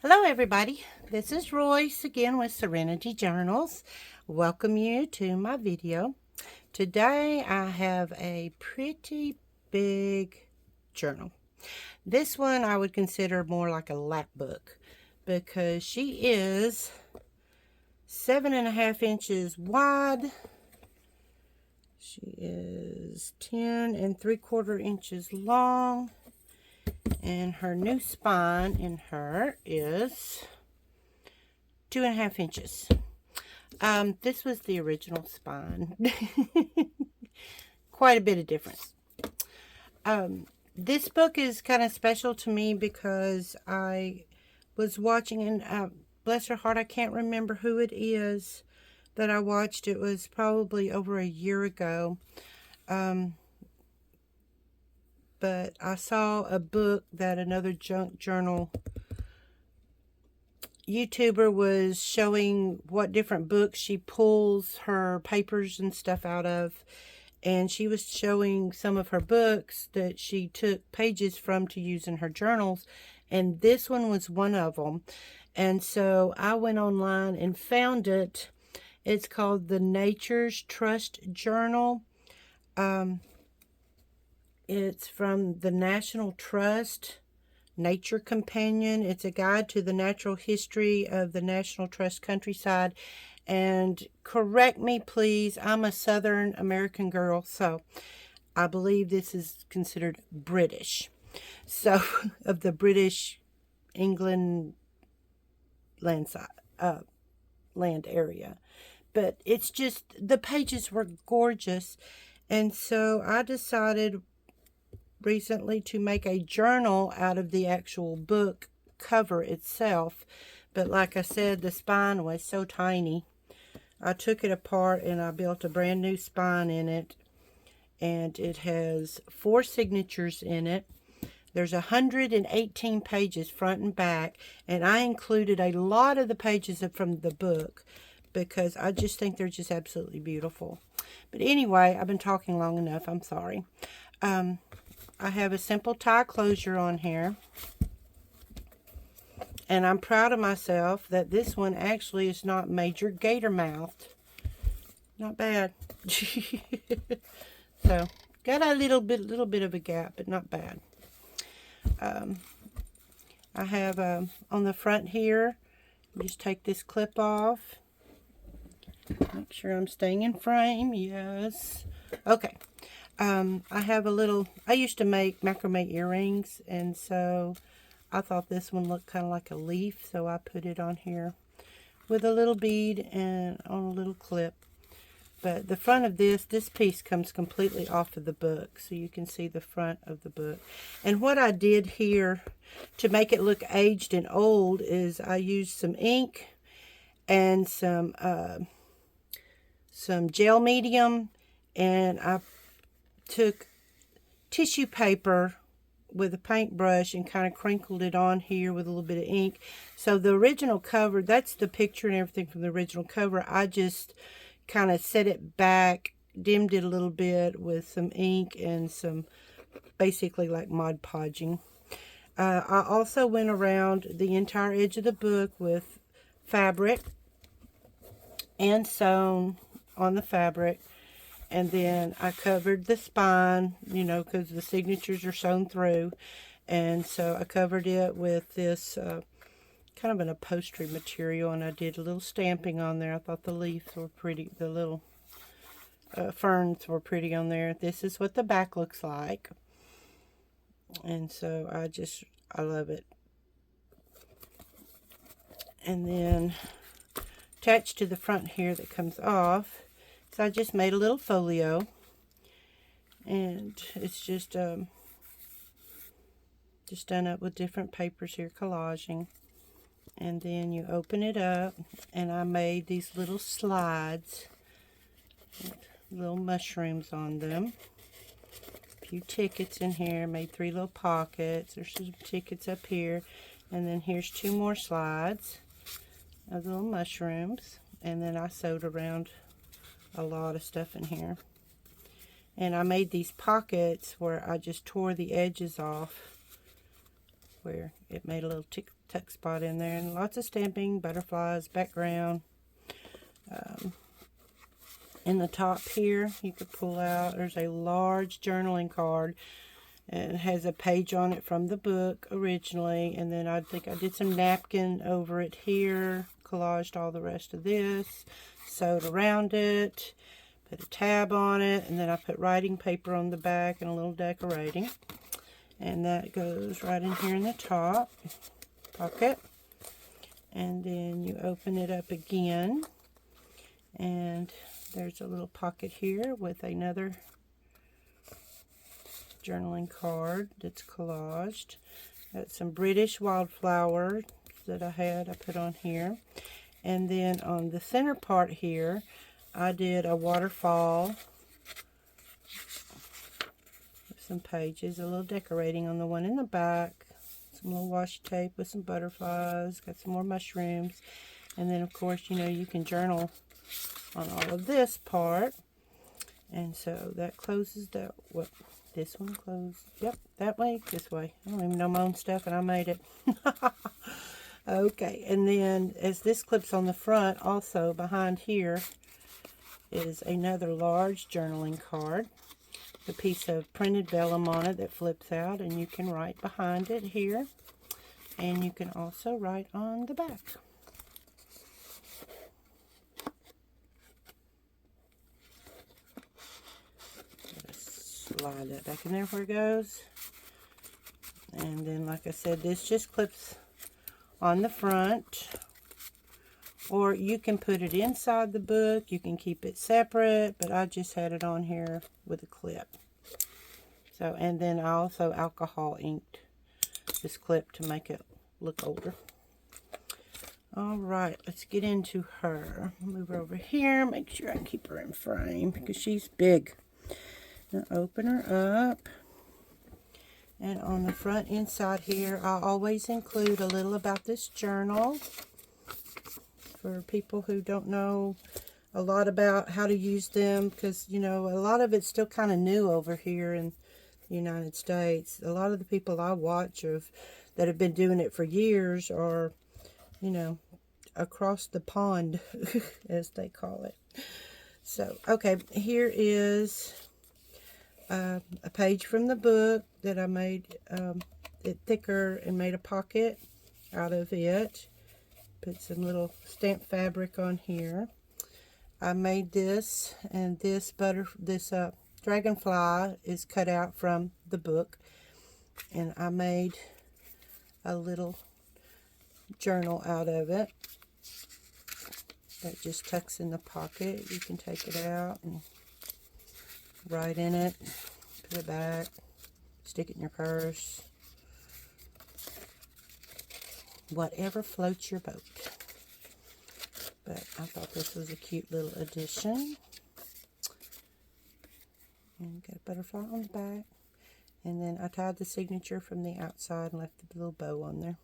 Hello everybody, this is Royce again with Serenity Journals. Welcome you to my video. Today I have a pretty big journal. This one I would consider more like a lap book because she is 7.5 inches wide. She is 10 3/4 inches long. And her new spine in her is 2.5 inches. This was the original spine. Quite a bit of difference. This book is kind of special to me because I was watching, and bless her heart, I can't remember who it is that I watched. It was probably over a year ago. But I saw a book that another junk journal YouTuber was showing what different books she pulls her papers and stuff out of. And she was showing some of her books that she took pages from to use in her journals. And this one was one of them. And so I went online and found it. It's called the Nature's Trust Journal. It's from the National Trust Nature Companion. It's a guide to the natural history of the National Trust countryside. And correct me, please, I'm a Southern American girl, so I believe this is considered British. So, of the British England land area. But it's just, the pages were gorgeous. And so I decided recently to make a journal out of the actual book cover itself. But like I said, the spine was so tiny. I took it apart and I built a brand new spine in it. And it has 4 signatures in it. There's 118 pages front and back. And I included a lot of the pages from the book because I just think they're just absolutely beautiful. But anyway, I've been talking long enough. I'm sorry. I have a simple tie closure on here. And I'm proud of myself that this one actually is not major gator mouthed. Not bad. So, got a little bit of a gap, but not bad. I have on the front here, just take this clip off. Make sure I'm staying in frame. Yes. Okay. I have a little, I used to make macrame earrings, and so I thought this one looked kind of like a leaf, so I put it on here with a little bead and on a little clip. But the front of this piece comes completely off of the book, so you can see the front of the book. And what I did here to make it look aged and old is I used some ink and some gel medium, and I took tissue paper with a paintbrush and kind of crinkled it on here with a little bit of ink. So the original cover, that's the picture and everything from the original cover. I just kind of set it back, dimmed it a little bit with some ink and some basically like Mod Podging. I also went around the entire edge of the book with fabric and sewn on the fabric. And then I covered the spine, you know, because the signatures are sewn through. And so I covered it with this kind of an upholstery material. And I did a little stamping on there. I thought the leaves were pretty. The little ferns were pretty on there. This is what the back looks like. And so I love it. And then attached to the front here that comes off, so I just made a little folio, and it's just done up with different papers here, collaging. And then you open it up, and I made these little slides, little mushrooms on them. A few tickets in here, made 3 little pockets. There's some tickets up here, and then here's 2 more slides of little mushrooms. And then I sewed around a lot of stuff in here. And I made these pockets where I just tore the edges off where it made a little tuck spot in there, and lots of stamping, butterflies, background. In the top here, you could pull out, there's a large journaling card, and it has a page on it from the book originally, and then I think I did some napkin over it here, collaged all the rest of this, sewed around it, put a tab on it, and then I put writing paper on the back and a little decorating. And that goes right in here in the top pocket. And then you open it up again. And there's a little pocket here with another journaling card that's collaged. Got some British wildflowers that I put on here. And then on the center part here, I did a waterfall. Some pages, a little decorating on the one in the back, some little washi tape with some butterflies, got some more mushrooms, and then of course, you know, you can journal on all of this part. And so that closes that. What, this one closed? Yep, that way, this way. I don't even know my own stuff, and I made it. Okay, and then as this clips on the front, also behind here is another large journaling card. A piece of printed vellum on it that flips out, and you can write behind it here, and you can also write on the back. Slide that back in there where it goes, and then like I said, this just clips on the front, or you can put it inside the book, you can keep it separate, but I just had it on here with a clip. So, and then I also alcohol inked this clip to make it look older. Alright, let's get into her. Move her over here, make sure I keep her in frame because she's big. Now open her up. And on the front inside here, I always include a little about this journal for people who don't know a lot about how to use them, because, you know, a lot of it's still kind of new over here in the United States. A lot of the people I watch that have been doing it for years are, you know, across the pond, as they call it. So, okay, here is a page from the book that I made it thicker and made a pocket out of it. Put some little stamped fabric on here. I made this, and this dragonfly is cut out from the book, and I made a little journal out of it that just tucks in the pocket. You can take it out and write in it, put it back, stick it in your purse, whatever floats your boat. But I thought this was a cute little addition. And got a butterfly on the back. And then I tied the signature from the outside and left the little bow on there.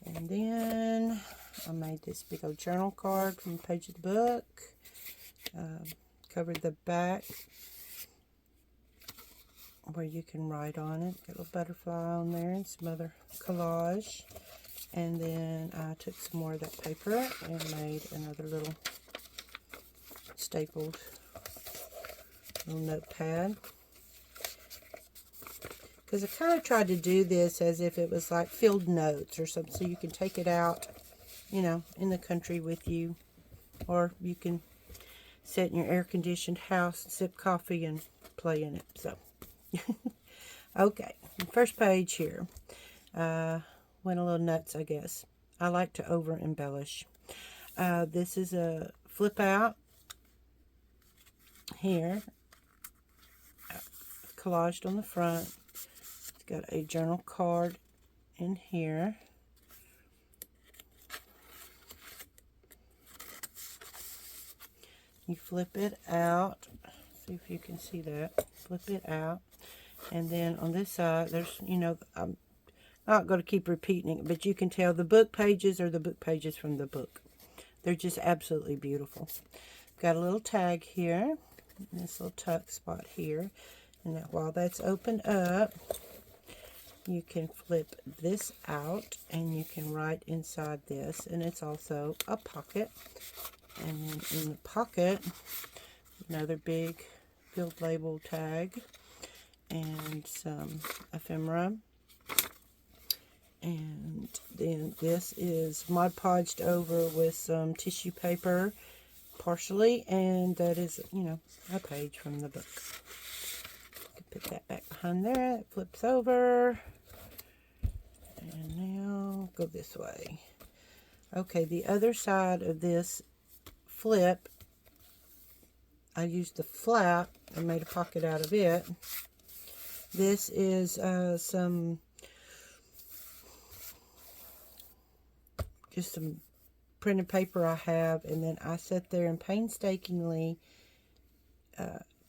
And then I made this big old journal card from the page of the book. Covered the back where you can write on it. Got a little butterfly on there and some other collage. And then I took some more of that paper and made another little stapled little notepad. Because I kind of tried to do this as if it was like field notes or something, so you can take it out, you know, in the country with you. Or you can sit in your air-conditioned house and sip coffee and play in it. So, okay, the first page here. Went a little nuts, I guess. I like to over-embellish. This is a flip out here, collaged on the front. It's got a journal card in here. You flip it out. See if you can see that. Flip it out. And then on this side, there's, you know, I'm not going to keep repeating it, but you can tell the book pages are the book pages from the book. They're just absolutely beautiful. Got a little tag here, this little tuck spot here, and that while that's opened up, you can flip this out and you can write inside this, and it's also a pocket. And then in the pocket, another big field label tag and some ephemera. And then this is Mod Podged over with some tissue paper partially, and that is, you know, a page from the book. Put that back behind there. It flips over. And now go this way. Okay, the other side of this flip, I used the flap and made a pocket out of it. This is just some printed paper I have, and then I sat there and painstakingly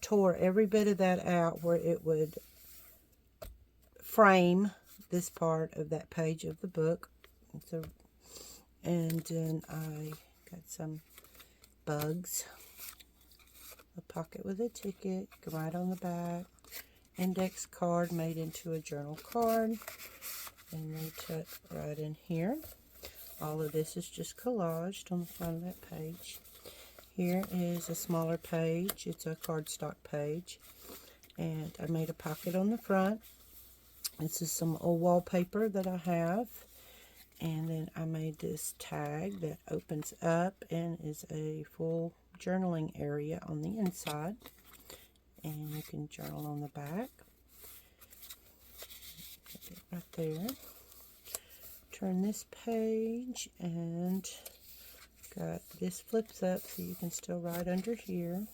tore every bit of that out where it would frame this part of that page of the book. So, and then I got some bugs, a pocket with a ticket, right on the back, index card made into a journal card, and they tuck right in here. All of this is just collaged on the front of that page. Here is a smaller page. It's a cardstock page, and I made a pocket on the front. This is some old wallpaper that I have, and then I made this tag that opens up and is a full journaling area on the inside, and you can journal on the back. Put it right there. Turn this page, and got this flips up so you can still write under here.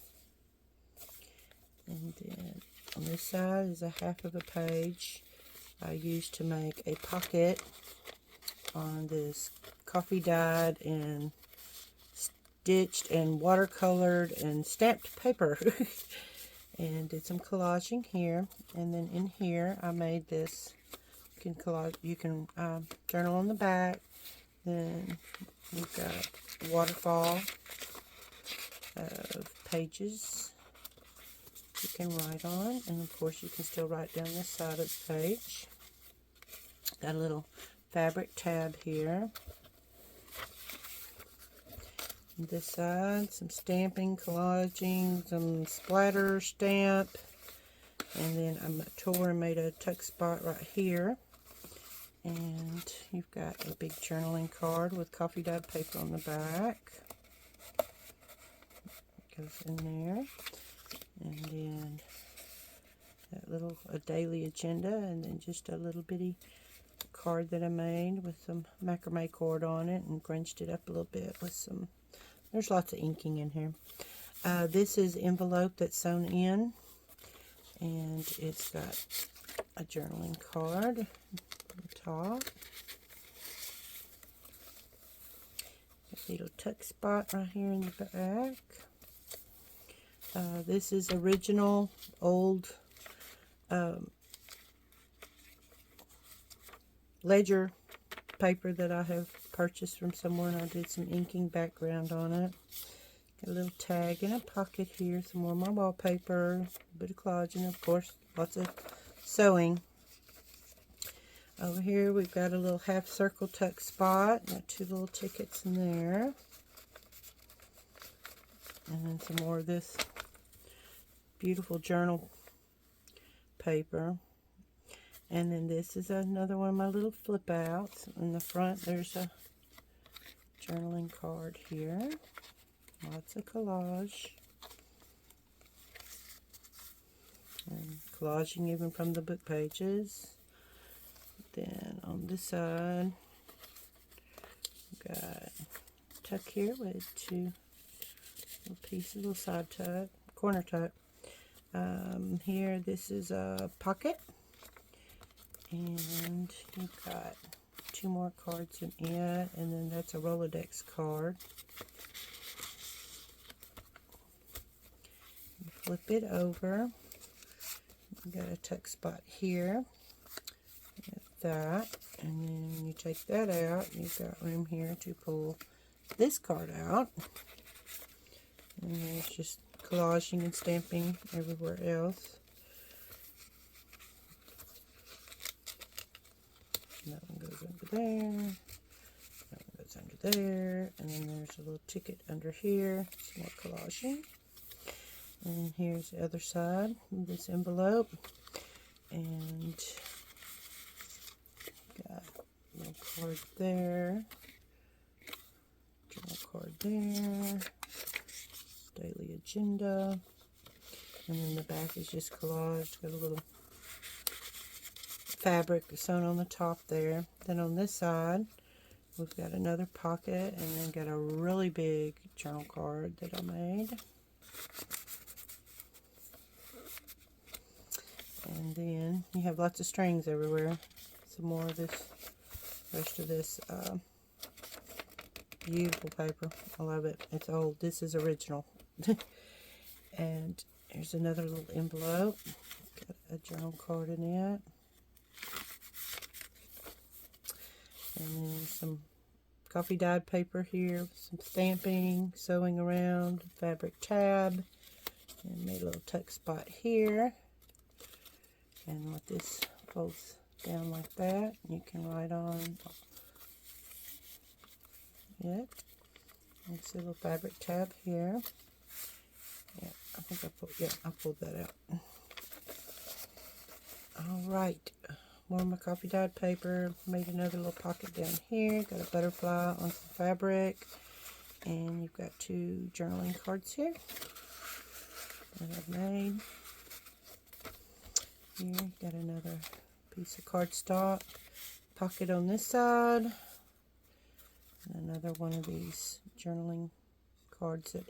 And then on this side is a half of a page I used to make a pocket on this coffee dyed and stitched and watercolored and stamped paper. And did some collaging here. And then in here I made this. You can collage, you can journal on the back. Then we've got waterfall of pages you can write on, and of course you can still write down this side of the page. Got a little fabric tab here. And this side, some stamping, collaging, some splatter stamp, and then I tore and made a tuck spot right here. And you've got a big journaling card with coffee dyed paper on the back. It goes in there. And then that little a daily agenda, and then just a little bitty card that I made with some macrame cord on it and grunched it up a little bit with some, there's lots of inking in here. This is envelope that's sewn in, and it's got a journaling card on the top. A little tuck spot right here in the back. This is original old ledger paper that I have purchased from somewhere, and I did some inking background on it. Got a little tag and a pocket here, some more of my wallpaper, a bit of collaging, of course, lots of sewing. Over here we've got a little half circle tuck spot, got two little tickets in there. And then some more of this beautiful journal paper. And then this is another one of my little flip outs. In the front there's a journaling card here. Lots of collage. And collaging even from the book pages. Then on this side, we've got tuck here with two little pieces, little side tuck, corner tuck. Here, this is a pocket, and you've got two more cards in it, and then that's a Rolodex card. You flip it over. You've got a tuck spot here. That, and then you take that out, you've got room here to pull this card out, and there's just collaging and stamping everywhere else. there. That one goes under there. And then there's a little ticket under here. Some more collaging. And here's the other side of this envelope. And got a little card there. Journal card there. Daily agenda. And then the back is just collaged. Got a little fabric sewn on the top there. Then on this side, we've got another pocket, and then got a really big journal card that I made. And then you have lots of strings everywhere. Some more of this, rest of this beautiful paper. I love it. It's old. This is original. And here's another little envelope. Got a journal card in it. And then some coffee dyed paper here, some stamping, sewing around, fabric tab, and made a little tuck spot here. And let this folds down like that. You can write on it. It's a little fabric tab here. Yeah, I think I pulled that out. All right. More of my coffee dyed paper. Made another little pocket down here. Got a butterfly on some fabric. And you've got 2 journaling cards here that I've made. Here, got another piece of cardstock. Pocket on this side. And another one of these journaling cards that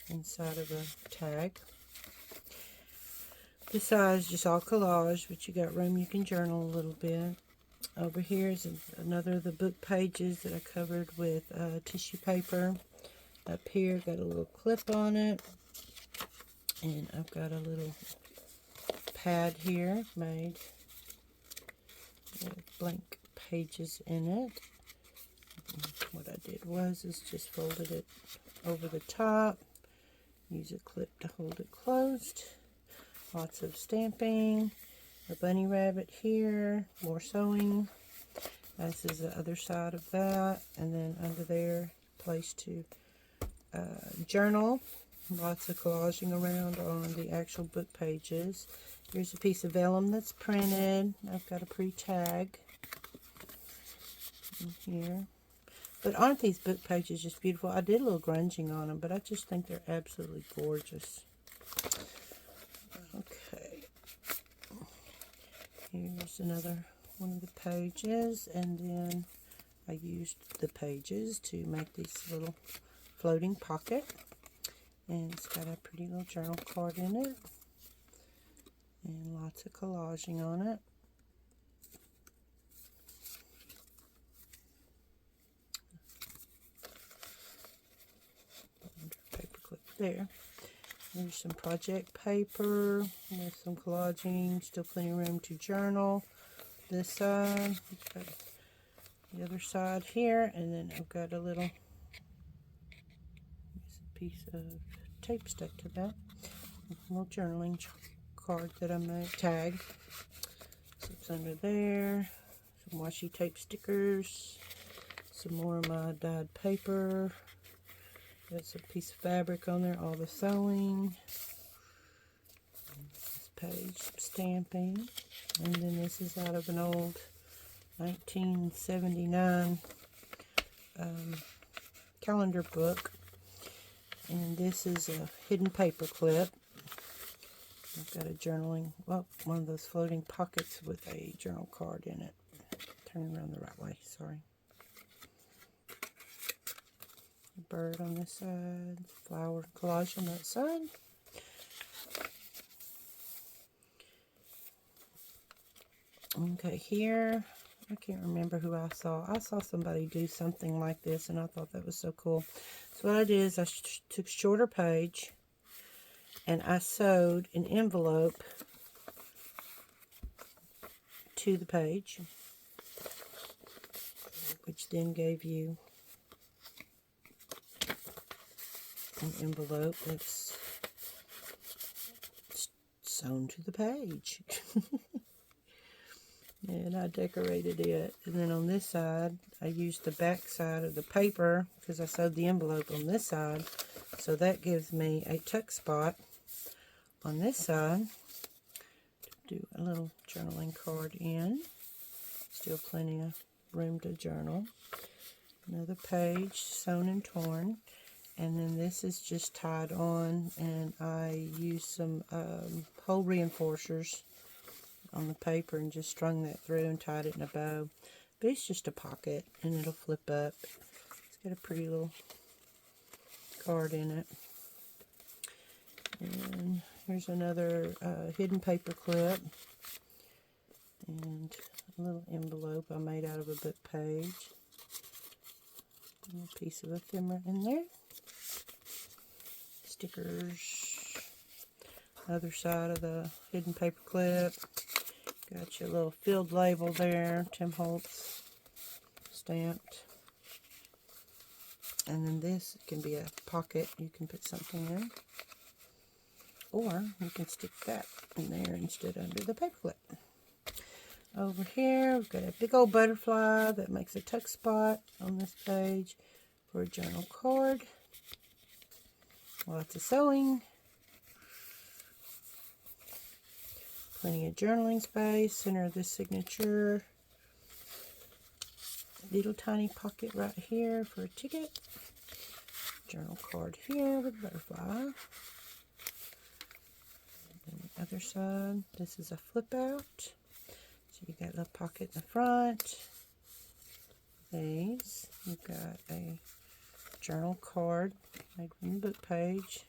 inside of a tag. This side is just all collage, but you got room you can journal a little bit. Over here is another of the book pages that I covered with tissue paper. Up here, got a little clip on it. And I've got a little pad here made with blank pages in it. And what I did was just folded it over the top. Use a clip to hold it closed. Lots of stamping. A bunny rabbit here. More sewing. This is the other side of that. And then under there, place to journal. Lots of collaging around on the actual book pages. Here's a piece of vellum that's printed. I've got a pre-tag in here. But aren't these book pages just beautiful? I did a little grunging on them, but I just think they're absolutely gorgeous. Okay. Here's another one of the pages, and then I used the pages to make this little floating pocket. And it's got a pretty little journal card in it. And lots of collaging on it. Paperclip there. There's some project paper with some collaging. Still plenty of room to journal. This side. Got the other side here. And then I've got a little piece of tape stuck to that. A little journaling card that I made. Tag. Slips under there. Some washi tape stickers. Some more of my dyed paper. Got some piece of fabric on there, all the sewing. This page, some stamping. And then this is out of an old 1979 calendar book. And this is a hidden paper clip. I've got a journaling, well, one of those floating pockets with a journal card in it. Turn around the right way, sorry. Bird on this side, flower collage on that side. Okay, here, I can't remember who I saw. I saw somebody do something like this, and I thought that was so cool. So what I did is I took a shorter page, and I sewed an envelope to the page, which then gave you an envelope that's sewn to the page. and I decorated it. And then on this side, I used the back side of the paper because I sewed the envelope on this side. So that gives me a tuck spot on this side. Do a little journaling card in. Still plenty of room to journal. Another page sewn and torn. And then this is just tied on, and I used some hole reinforcers on the paper and just strung that through and tied it in a bow. But it's just a pocket, and it'll flip up. It's got a pretty little card in it. And here's another hidden paper clip and a little envelope I made out of a book page. A little piece of ephemera in there. Stickers. Other side of the hidden paper clip. Got your little field label there, Tim Holtz stamped. And then this can be a pocket you can put something in. Or you can stick that in there instead under the paper clip. Over here, we've got a big old butterfly that makes a tuck spot on this page for a journal card. Lots of sewing. Plenty of journaling space. Center of this signature. Little tiny pocket right here for a ticket. Journal card here with butterfly. And the other side, this is a flip out. So you got a little pocket in the front. These, you've got a journal card made from the book page.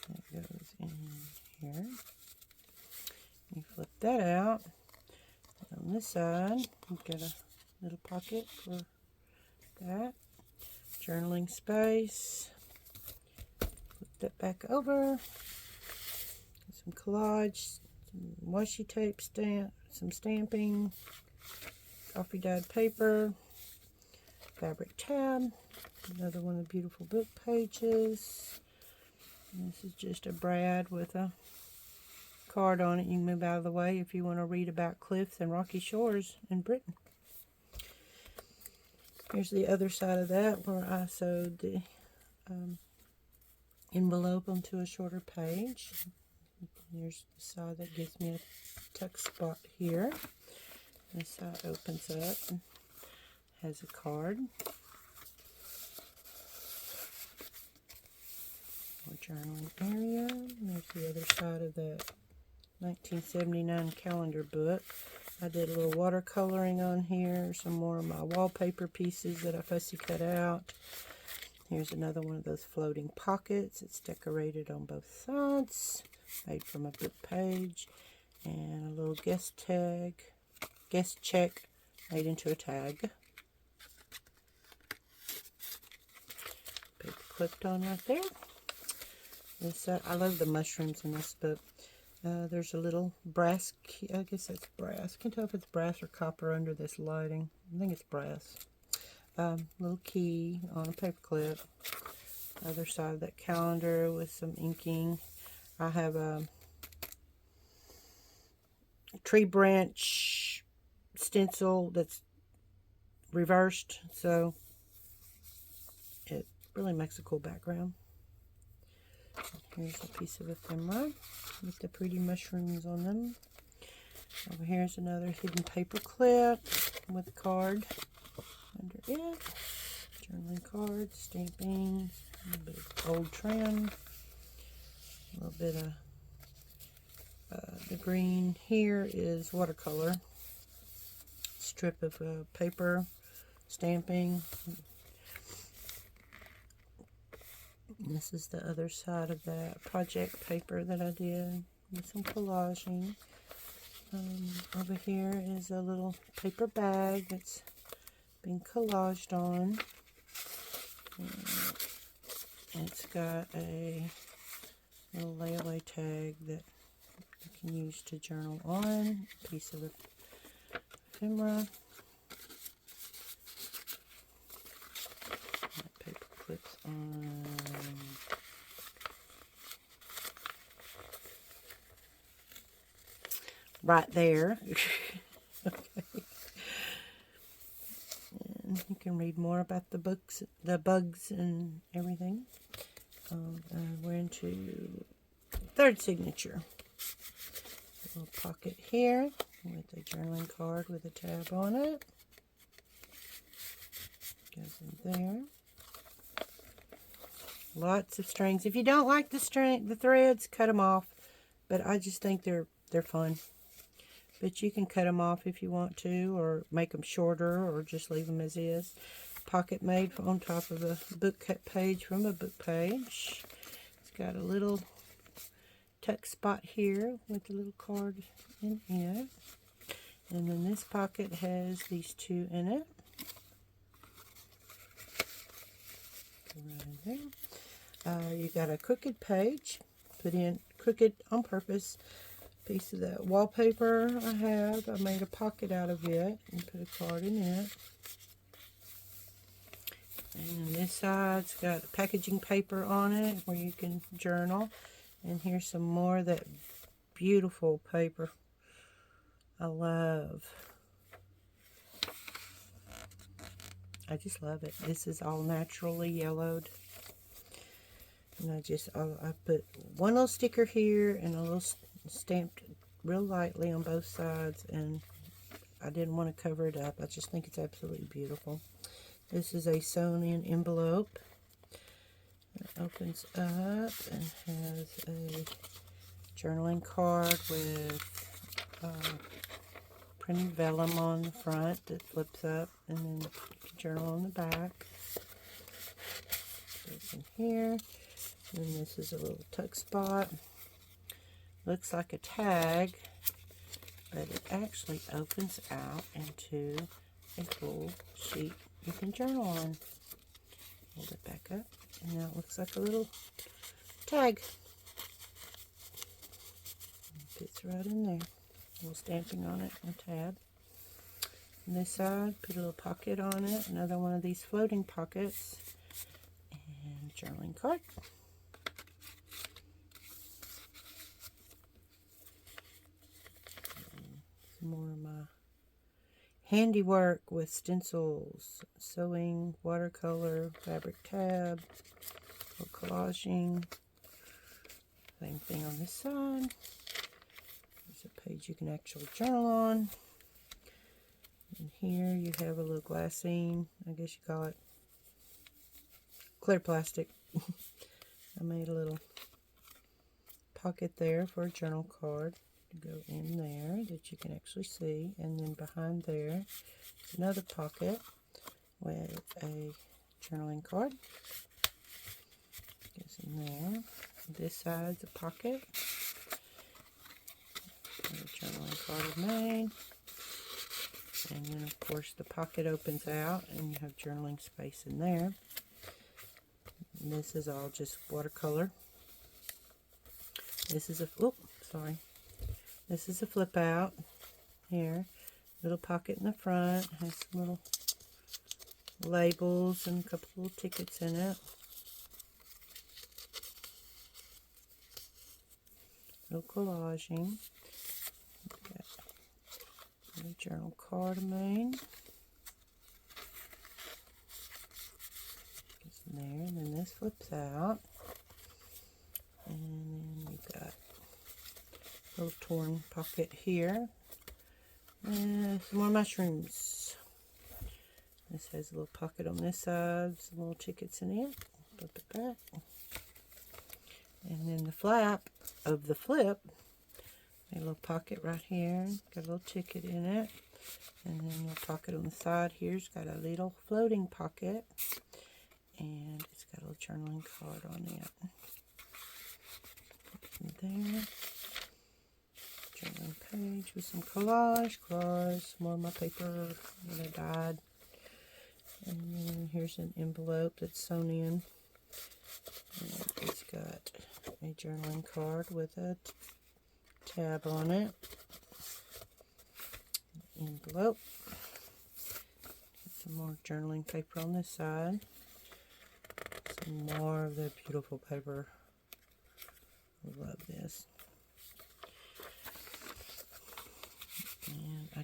That goes in here. You flip that out. And on this side, you've got a little pocket for that. Journaling space. Flip that back over. Some collage, some washi tape stamp, some stamping, coffee dyed paper, fabric tab, another one of the beautiful book pages. And this is just a brad with a card on it. You can move out of the way if you want to read about cliffs and rocky shores in Britain. Here's the other side of that where I sewed the envelope onto a shorter page. Here's the side that gives me a tuck spot here. This side opens up and has a card. More journaling area. There's the other side of that 1979 calendar book. I did a little watercoloring on here. Some more of my wallpaper pieces that I fussy cut out. Here's another one of those floating pockets. It's decorated on both sides. Made from a book page. And a little guest check made into a tag. Paper clipped on right there. This, I love the mushrooms in this book. There's a little brass key. I guess that's brass. Can't tell if it's brass or copper under this lighting. I think it's brass. Little key on a paper clip. Other side of that calendar with some inking. I have a tree branch stencil that's reversed, so it really makes a cool background. Here's a piece of ephemera with the pretty mushrooms on them. Over here's another hidden paper clip with a card under it. Journaling card, stamping, a little bit of old trim, a little bit of the green here is watercolor. Strip of paper, stamping. And this is the other side of that project paper that I did with some collaging. Over here is a little paper bag that's been collaged on. And it's got a little layaway tag that you can use to journal on. A piece of ephemera. That paper clips on. right there. Okay. And you can read more about the books, the bugs and everything. We're into third signature. A little pocket here with a journaling card with a tab on it. Goes in there. Lots of strings. If you don't like the threads, cut them off. But I just think they're fun. But you can cut them off if you want to, or make them shorter, or just leave them as is. Pocket made on top of a book page from a book page. It's got a little tuck spot here with a little card in it. And then this pocket has these two in it. Go right in there. You got a crooked page. Put in crooked on purpose. Piece of that wallpaper I have. I made a pocket out of it and put a card in it. And this side's got packaging paper on it where you can journal. And here's some more of that beautiful paper I love. I just love it. This is all naturally yellowed. And I put one little sticker here and a little stamped real lightly on both sides, and I didn't want to cover it up. I just think it's absolutely beautiful. This is a sewn in envelope. It opens up and has a journaling card with printed vellum on the front that flips up, and then you can journal on the back. Goes in here. And this is a little tuck spot. Looks like a tag, but it actually opens out into a full sheet you can journal on. Hold it back up, and now it looks like a little tag. It fits right in there. A little stamping on it, and a tab. On this side, put a little pocket on it, another one of these floating pockets, and journaling card. More of my handiwork with stencils, sewing, watercolor, fabric tab, collaging. Same thing on this side. There's a page you can actually journal on. And here you have a little glassine, I guess you call it clear plastic. I made a little pocket there for a journal card to go in there that you can actually see, and then behind there is another pocket with a journaling card. Goes in there. This side's a pocket. A journaling card of mine. And then of course the pocket opens out and you have journaling space in there. And this is all just watercolor. This is This is a flip out here. Little pocket in the front. Has some little labels and a couple little tickets in it. Little collaging. Got a journal card of mine. Gets in there, and then this flips out. And then we've got a little torn pocket here. And some more mushrooms. This has a little pocket on this side, some little tickets in it. Flip it back. And then the flap of the flip, a little pocket right here. Got a little ticket in it. And then a little pocket on the side here's got a little floating pocket. And it's got a little journaling card on it. There. Journaling page with some collage, some more of my paper that I dyed. And then here's an envelope that's sewn in. And it's got a journaling card with a tab on it. Envelope. Some more journaling paper on this side. Some more of the beautiful paper. I love this.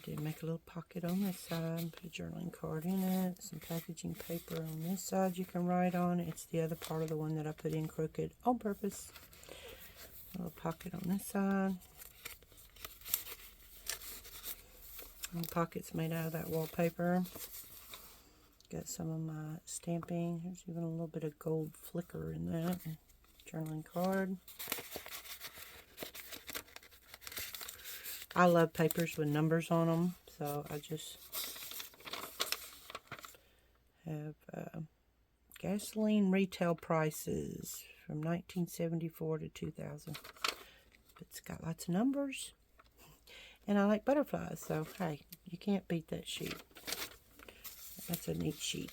did make a little pocket on this side, put a journaling card in it, some packaging paper on this side you can write on. It's the other part of the one that I put in crooked on purpose. A little pocket on this side. And the pocket's made out of that wallpaper. Got some of my stamping. There's even a little bit of gold flicker in that. Journaling card. I love papers with numbers on them, so I just have gasoline retail prices from 1974 to 2000. It's got lots of numbers, and I like butterflies, so hey, you can't beat that sheet. That's a neat sheet.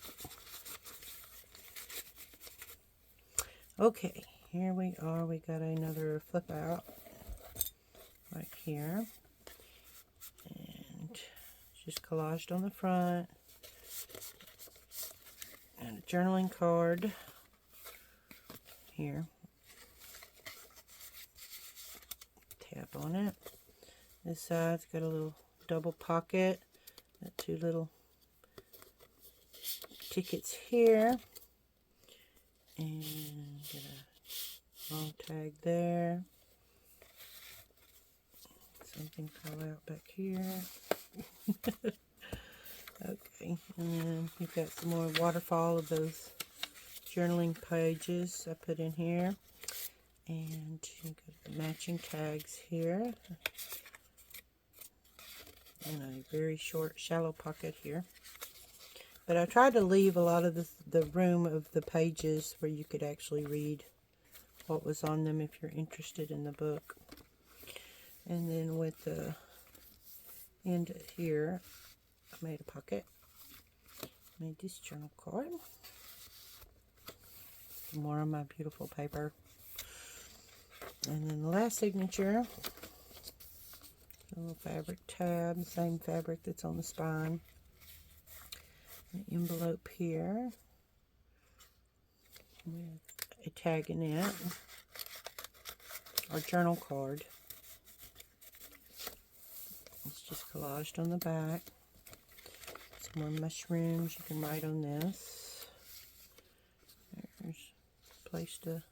Okay, here we are. We got another flip out right here. And just collaged on the front. And a journaling card here. Tab on it. This side's got a little double pocket. Got two little tickets here. And got a long tag there. Something fell out back here. Okay, and then you've got some more waterfall of those journaling pages I put in here. And you've got the matching tags here. And a very short, shallow pocket here. But I tried to leave a lot of the room of the pages where you could actually read what was on them if you're interested in the book. And then with the end here, I made a pocket. Made this journal card. More of my beautiful paper. And then the last signature, a little fabric tab, the same fabric that's on the spine. An envelope here with a tag in it, or journal card. It's just collaged on the back. Some more mushrooms. You can write on this. There's a place to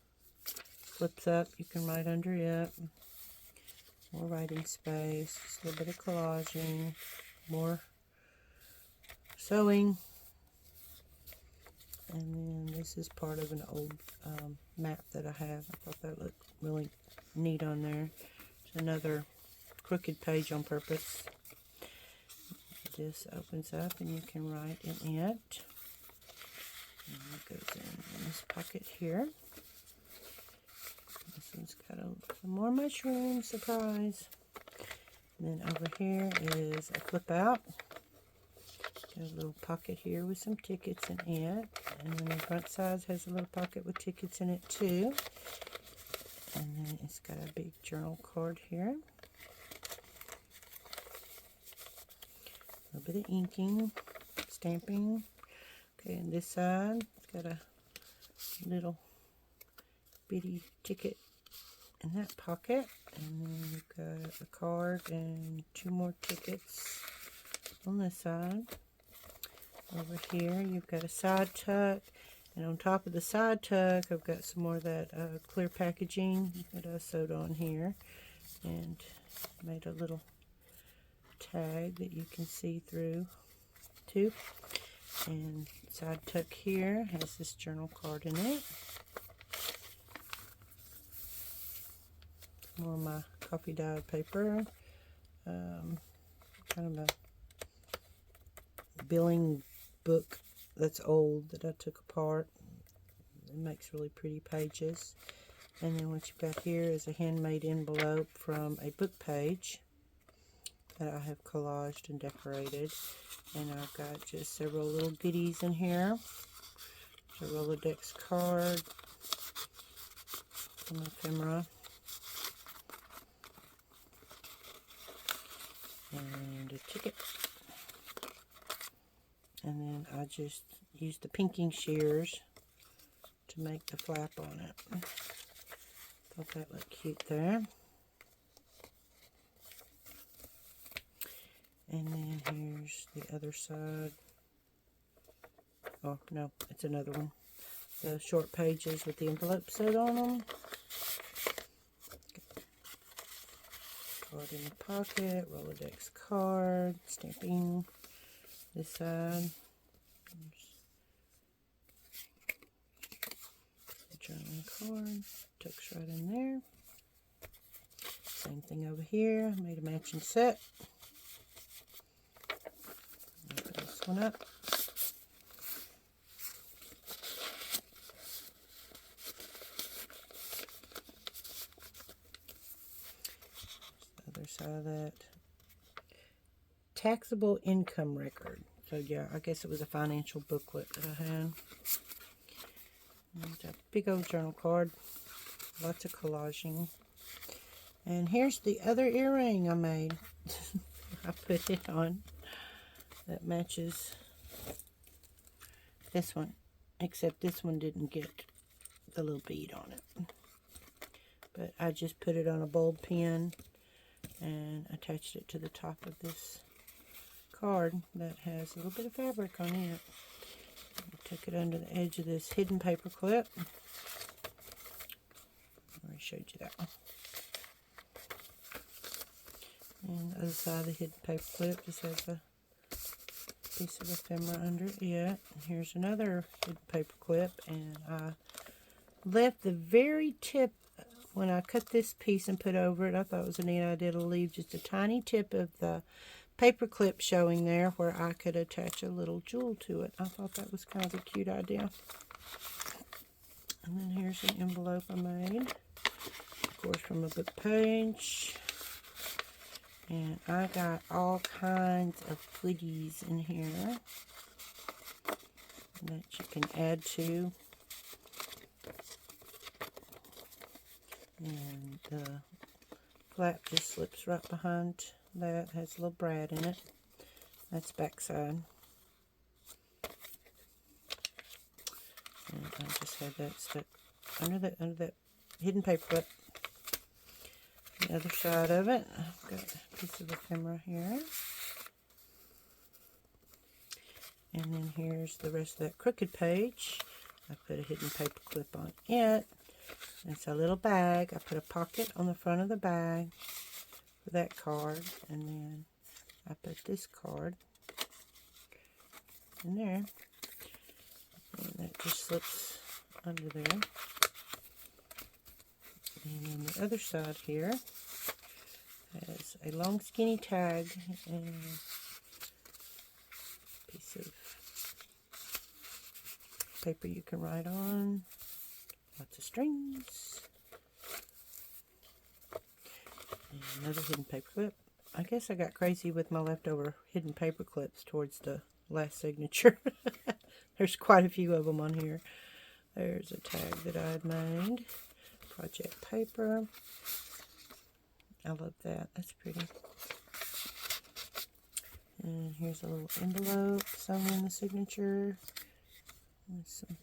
flips up. You can write under it. More writing space. Just a little bit of collaging. More sewing. And then this is part of an old map that I have. I thought that looked really neat on there. There's another crooked page on purpose. This opens up and you can write in it. And it goes in this pocket here. This one's got some more mushrooms, surprise. And then over here is a flip out. Got a little pocket here with some tickets in it. And then the front side has a little pocket with tickets in it too. And then it's got a big journal card here. A little bit of inking, stamping. Okay, and this side, it's got a little bitty ticket in that pocket. And then you've got a card and two more tickets on this side. Over here, you've got a side tuck. And on top of the side tuck, I've got some more of that clear packaging that I sewed on here. And made a little tag that you can see through too. And side tuck here has this journal card in it. More of my coffee dyed paper. Kind of a billing book that's old that I took apart. It makes really pretty pages. And then what you've got here is a handmade envelope from a book page that I have collaged and decorated. And I've got just several little goodies in here. A Rolodex card, some ephemera, and a ticket. And then I just used the pinking shears to make the flap on it. Thought that looked cute there. And then here's the other side. Oh, no, it's another one. The short pages with the envelope sewed on them. Card in the pocket, Rolodex card, stamping this side. The journaling card, tucks right in there. Same thing over here. Made a matching set. Open this one up. Other side of that. Taxable income record. So yeah, I guess it was a financial booklet that I had. And a big old journal card. Lots of collaging. And here's the other earring I made. I put it on. That matches this one. Except this one didn't get the little bead on it. But I just put it on a bulb pin and attached it to the top of this card that has a little bit of fabric on it. I took it under the edge of this hidden paper clip. I already showed you that one. And the other side of the hidden paper clip just has a piece of ephemera under it. Yeah, here's another hidden paper clip, and I left the very tip. When I cut this piece and put over it, I thought it was a neat idea to leave just a tiny tip of the paper clip showing there where I could attach a little jewel to it. I thought that was kind of a cute idea. And then here's an envelope I made, of course, from a book page. And I got all kinds of goodies in here that you can add to. And the flap just slips right behind that. Has a little brad in it. That's backside. And I just had that stuck under that hidden paper clip. The other side of it, I've got a piece of ephemera here. And then here's the rest of that crooked page. I put a hidden paper clip on it. It's a little bag. I put a pocket on the front of the bag for that card. And then I put this card in there. And that just slips under there. And then the other side here has a long skinny tag and a piece of paper you can write on. Lots of strings. And another hidden paper clip. I guess I got crazy with my leftover hidden paper clips towards the last signature. There's quite a few of them on here. There's a tag that I had made. Project paper. I love that. That's pretty. And here's a little envelope sewn in the signature with some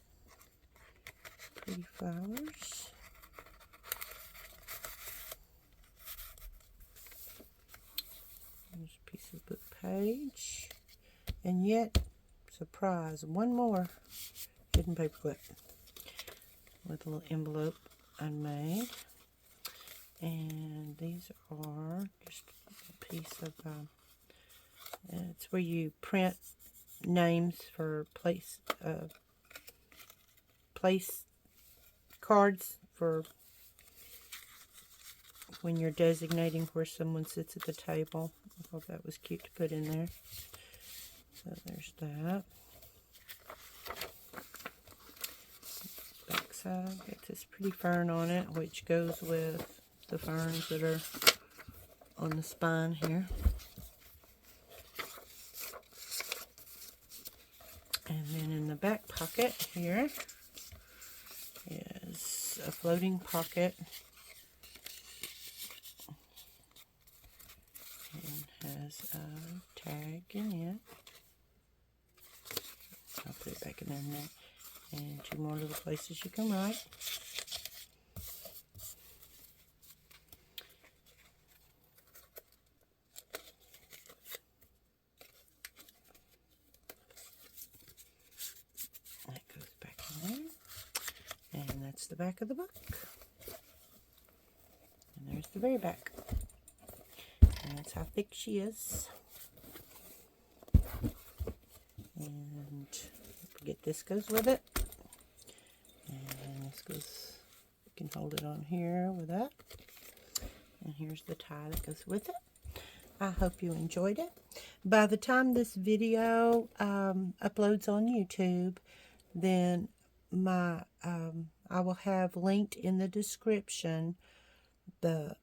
pretty flowers. There's a piece of book page. And yet, surprise, one more hidden paper clip with a little envelope I made. And these are just a piece of, it's where you print names for place cards for when you're designating where someone sits at the table. I thought that was cute to put in there. So there's that. Backside got this pretty fern on it, which goes with the ferns that are on the spine here. And then in the back pocket here is a floating pocket. And has a tag in it. I'll put it back in there now. And two more little places you can write. the back of the book. And there's the very back. And that's how thick she is. And forget this goes with it. And this goes, you can hold it on here with that. And here's the tie that goes with it. I hope you enjoyed it. By the time this video uploads on YouTube, then I will have linked in the description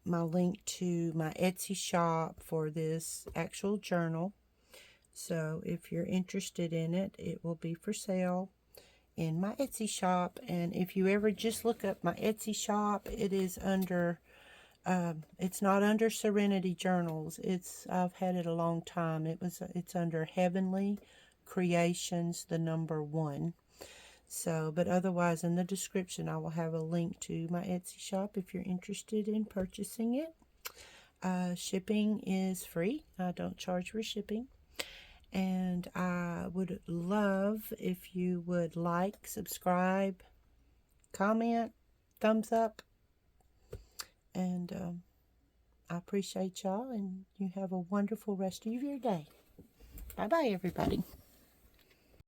my link to my Etsy shop for this actual journal. So if you're interested in it, it will be for sale in my Etsy shop. And if you ever just look up my Etsy shop, it is under it's not under Serenity Journals. I've had it a long time. It's under Heavenly Creations, the number 1. So, but otherwise in the description I will have a link to my Etsy shop if you're interested in purchasing it. Shipping is free. I don't charge for shipping. And I would love if you would like, subscribe, comment, thumbs up. And I appreciate y'all, and you have a wonderful rest of your day. Bye-bye, everybody.